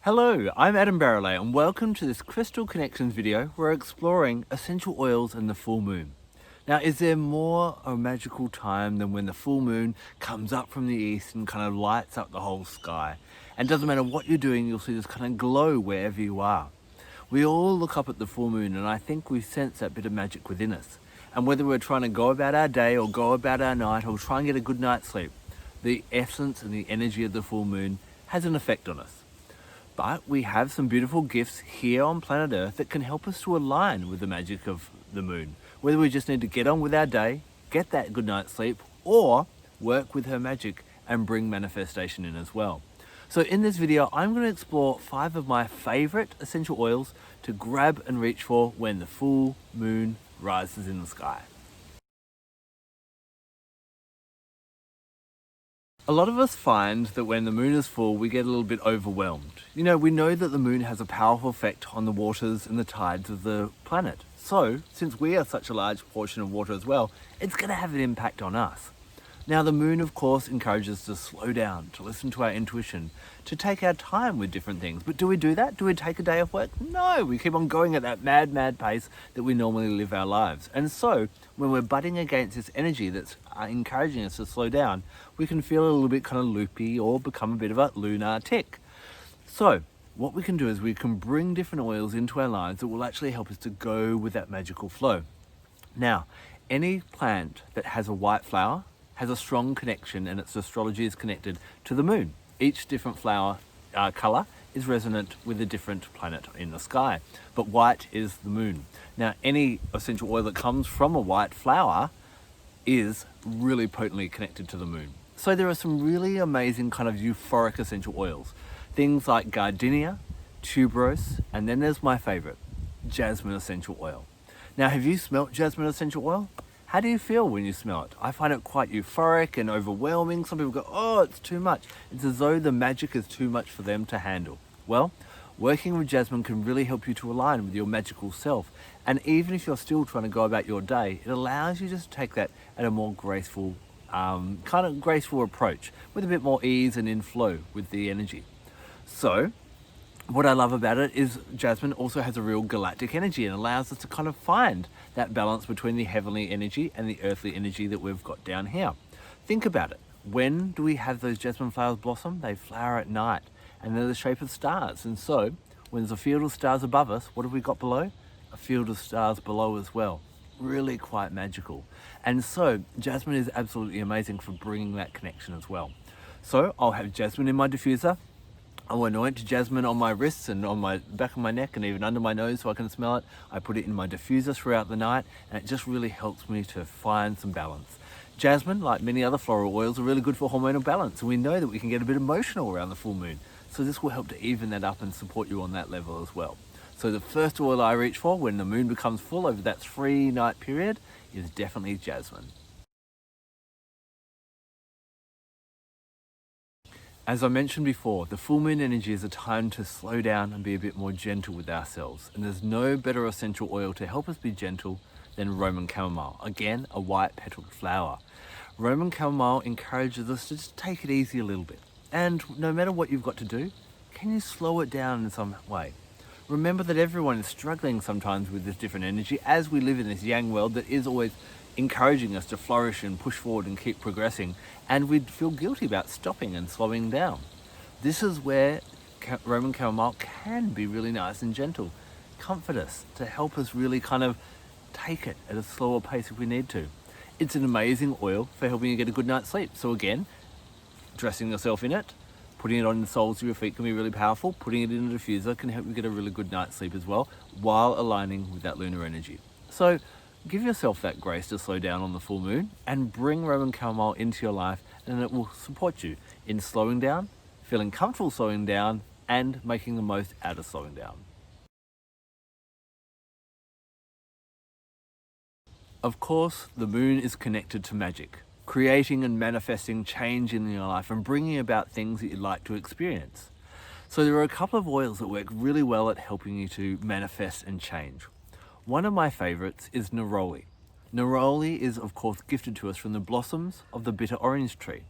Hello, I'm Adam Barralet and welcome to this Crystal Connections video where we're exploring essential oils and the full moon. Now, is there more a magical time than when the full moon comes up from the east and kind of lights up the whole sky? And doesn't matter what you're doing, you'll see this kind of glow wherever you are. We all look up at the full moon and I think we sense that bit of magic within us. And whether we're trying to go about our day or go about our night or try and get a good night's sleep, the essence and the energy of the full moon has an effect on us. But we have some beautiful gifts here on planet Earth that can help us to align with the magic of the moon. Whether we just need to get on with our day, get that good night's sleep, or work with her magic and bring manifestation in as well. So in this video, I'm going to explore 5 of my favorite essential oils to grab and reach for when the full moon rises in the sky. A lot of us find that when the moon is full, we get a little bit overwhelmed. We know that the moon has a powerful effect on the waters and the tides of the planet. So, since we are such a large portion of water as well, it's going to have an impact on us. Now, the moon, of course, encourages us to slow down, to listen to our intuition, to take our time with different things. But do we do that? Do we take a day off work? No, we keep on going at that mad pace that we normally live our lives. And so, when we're butting against this energy that's encouraging us to slow down, we can feel a little bit kind of loopy or become a bit of a lunatic. So, what we can do is we can bring different oils into our lives that will actually help us to go with that magical flow. Now, any plant that has a white flower has a strong connection, and its astrology is connected to the moon. Each different flower color is resonant with a different planet in the sky, but white is the moon. Now, any essential oil that comes from a white flower is really potently connected to the moon. So there are some really amazing kind of euphoric essential oils. Things like gardenia, tuberose, and then there's my favorite, jasmine essential oil. Now, have you smelt jasmine essential oil? How do you feel when you smell it? I find it quite euphoric and overwhelming. Some people go, oh, it's too much. It's as though the magic is too much for them to handle. Well, working with jasmine can really help you to align with your magical self. And even if you're still trying to go about your day, it allows you just to take that at a more graceful, kind of graceful approach with a bit more ease and in flow with the energy. So, what I love about it is jasmine also has a real galactic energy and allows us to kind of find that balance between the heavenly energy and the earthly energy that we've got down here. Think about it. When do we have those jasmine flowers blossom? They flower at night and they're the shape of stars. And so when there's a field of stars above us, what have we got below? A field of stars below as well. Really quite magical. And so jasmine is absolutely amazing for bringing that connection as well. So I'll have jasmine in my diffuser. I'll anoint jasmine on my wrists and on my back of my neck and even under my nose so I can smell it. I put it in my diffuser throughout the night and it just really helps me to find some balance. Jasmine, like many other floral oils, are really good for hormonal balance, and we know that we can get a bit emotional around the full moon. So this will help to even that up and support you on that level as well. So the first oil I reach for when the moon becomes full over that 3-night period is definitely jasmine. As I mentioned before, the full moon energy is a time to slow down and be a bit more gentle with ourselves. And there's no better essential oil to help us be gentle than Roman chamomile. Again, a white petaled flower. Roman chamomile encourages us to just take it easy a little bit. And no matter what you've got to do, can you slow it down in some way? Remember that everyone is struggling sometimes with this different energy as we live in this yang world that is always encouraging us to flourish and push forward and keep progressing, and we'd feel guilty about stopping and slowing down. This is where Roman chamomile can be really nice and gentle, comfort us, to help us really kind of take it at a slower pace if we need to. It's an amazing oil for helping you get a good night's sleep. So again, dressing yourself in it, putting it on the soles of your feet can be really powerful. Putting it in a diffuser can help you get a really good night's sleep as well, while aligning with that lunar energy. So give yourself that grace to slow down on the full moon and bring Roman chamomile into your life, and it will support you in slowing down, feeling comfortable slowing down, and making the most out of slowing down. Of course, the moon is connected to magic, creating and manifesting change in your life and bringing about things that you'd like to experience. So there are a couple of oils that work really well at helping you to manifest and change. One of my favorites is Neroli. Neroli is, of course, gifted to us from the blossoms of the bitter orange tree.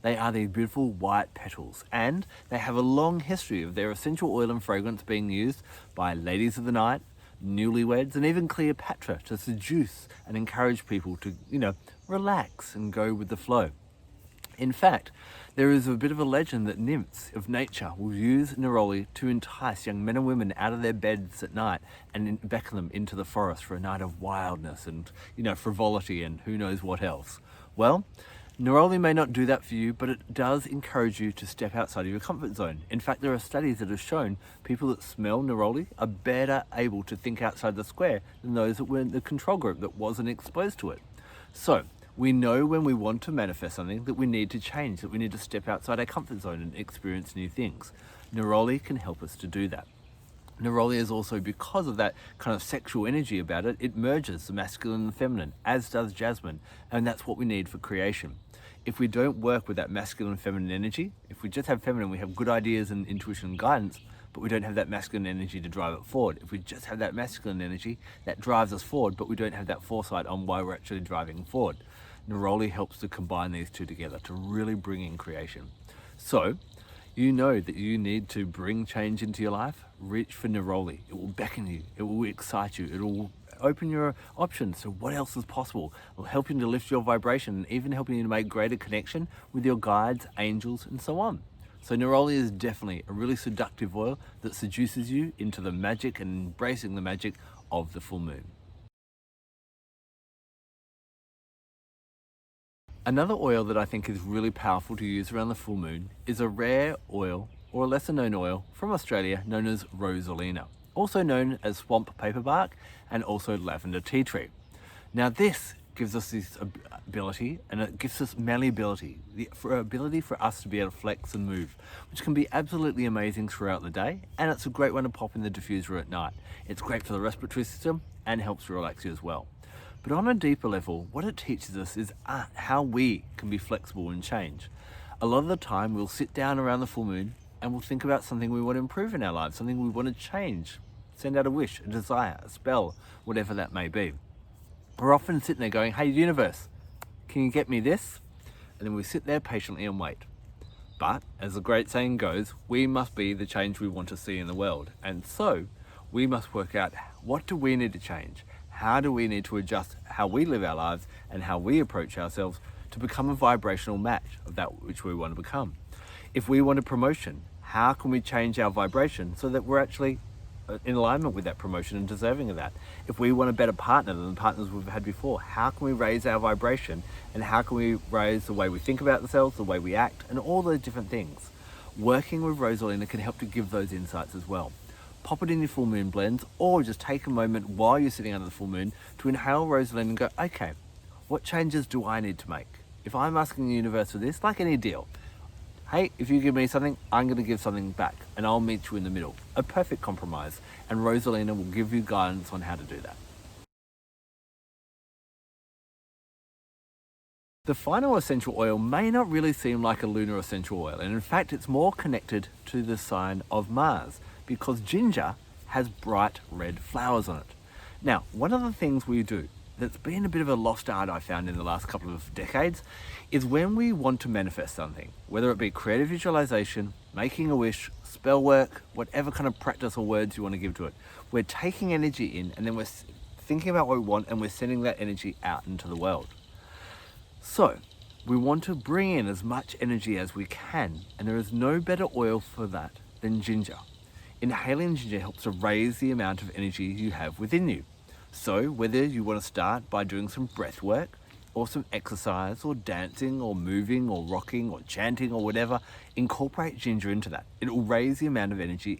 They are these beautiful white petals, and they have a long history of their essential oil and fragrance being used by ladies of the night, newlyweds, and even Cleopatra to seduce and encourage people to, relax and go with the flow. In fact, there is a bit of a legend that nymphs of nature will use neroli to entice young men and women out of their beds at night and beckon them into the forest for a night of wildness and, frivolity and who knows what else. Well, neroli may not do that for you, but it does encourage you to step outside of your comfort zone. In fact, there are studies that have shown people that smell neroli are better able to think outside the square than those that were in the control group that wasn't exposed to it. So, we know when we want to manifest something that we need to change, that we need to step outside our comfort zone and experience new things. Neroli can help us to do that. Neroli is also, because of that kind of sexual energy about it, it merges the masculine and the feminine, as does jasmine, and that's what we need for creation. If we don't work with that masculine and feminine energy, if we just have feminine, we have good ideas and intuition and guidance, but we don't have that masculine energy to drive it forward. If we just have that masculine energy, that drives us forward, but we don't have that foresight on why we're actually driving forward. Neroli helps to combine these two together to really bring in creation. So, you know that you need to bring change into your life, reach for neroli. It will beckon you, it will excite you, it will open your options to what else is possible. It will help you to lift your vibration and even helping you to make greater connection with your guides, angels, and so on. So neroli is definitely a really seductive oil that seduces you into the magic and embracing the magic of the full moon. Another oil that I think is really powerful to use around the full moon is a rare oil, or a lesser known oil, from Australia known as Rosalina, also known as swamp paperbark and also lavender tea tree. Now this gives us this ability, and it gives us malleability, the ability for us to be able to flex and move, which can be absolutely amazing throughout the day, and it's a great one to pop in the diffuser at night. It's great for the respiratory system and helps to relax you as well. But on a deeper level, what it teaches us is how we can be flexible and change. A lot of the time we'll sit down around the full moon and we'll think about something we want to improve in our lives, something we want to change, send out a wish, a desire, a spell, whatever that may be. We're often sitting there going, hey universe, can you get me this? And then we sit there patiently and wait. But as the great saying goes, we must be the change we want to see in the world. And so we must work out, what do we need to change? How do we need to adjust how we live our lives and how we approach ourselves to become a vibrational match of that which we want to become? If we want a promotion, how can we change our vibration so that we're actually in alignment with that promotion and deserving of that? If we want a better partner than the partners we've had before, how can we raise our vibration and how can we raise the way we think about ourselves, the way we act, and all those different things? Working with Rosalina can help to give those insights as well. Pop it in your full moon blends, or just take a moment while you're sitting under the full moon to inhale Rosalina and go, okay, what changes do I need to make? If I'm asking the universe for this, like any deal, hey, if you give me something, I'm going to give something back, and I'll meet you in the middle. A perfect compromise, and Rosalina will give you guidance on how to do that. The final essential oil may not really seem like a lunar essential oil, and in fact it's more connected to the sign of Mars, because ginger has bright red flowers on it. Now, one of the things we do that's been a bit of a lost art I found in the last couple of decades is when we want to manifest something, whether it be creative visualization, making a wish, spell work, whatever kind of practice or words you want to give to it, we're taking energy in and then we're thinking about what we want and we're sending that energy out into the world. So, we want to bring in as much energy as we can, and there is no better oil for that than ginger. Inhaling ginger helps to raise the amount of energy you have within you. So whether you want to start by doing some breath work or some exercise or dancing or moving or rocking or chanting or whatever, incorporate ginger into that. It will raise the amount of energy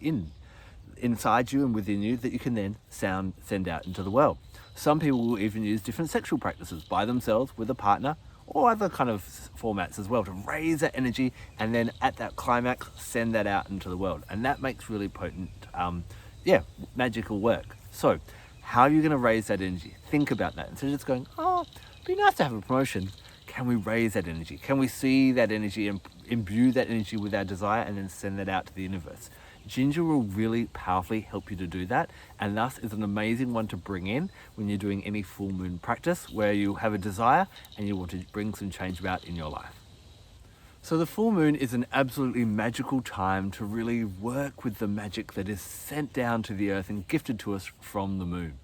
inside you and within you that you can then send out into the world. Some people will even use different sexual practices by themselves with a partner or other kind of formats as well to raise that energy and then at that climax send that out into the world, and that makes really potent magical work. So how are you going to raise that energy? Think about that. Instead of just going, oh, it'd be nice to have a promotion, can we raise that energy? Can we see that energy and imbue that energy with our desire and then send that out to the universe? Ginger will really powerfully help you to do that, and thus is an amazing one to bring in when you're doing any full moon practice where you have a desire and you want to bring some change about in your life. So the full moon is an absolutely magical time to really work with the magic that is sent down to the earth and gifted to us from the moon.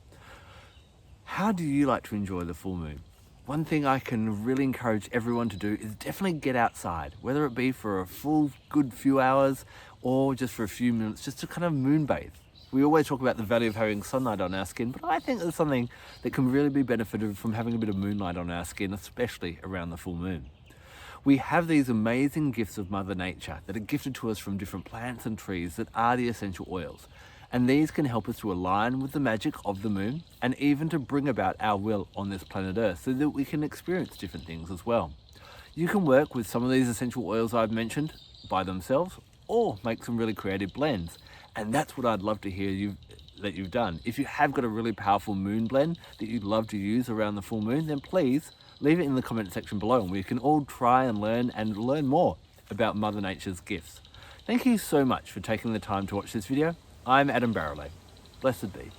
How do you like to enjoy the full moon? One thing I can really encourage everyone to do is definitely get outside, whether it be for a full good few hours or just for a few minutes, just to kind of moonbathe. We always talk about the value of having sunlight on our skin, but I think there's something that can really be benefited from having a bit of moonlight on our skin, especially around the full moon. We have these amazing gifts of Mother Nature that are gifted to us from different plants and trees that are the essential oils. And these can help us to align with the magic of the moon and even to bring about our will on this planet Earth so that we can experience different things as well. You can work with some of these essential oils I've mentioned by themselves or make some really creative blends. And that's what I'd love to hear that you've done. If you have got a really powerful moon blend that you'd love to use around the full moon, then please leave it in the comment section below and we can all try and learn more about Mother Nature's gifts. Thank you so much for taking the time to watch this video. I'm Adam Barralet. Blessed be.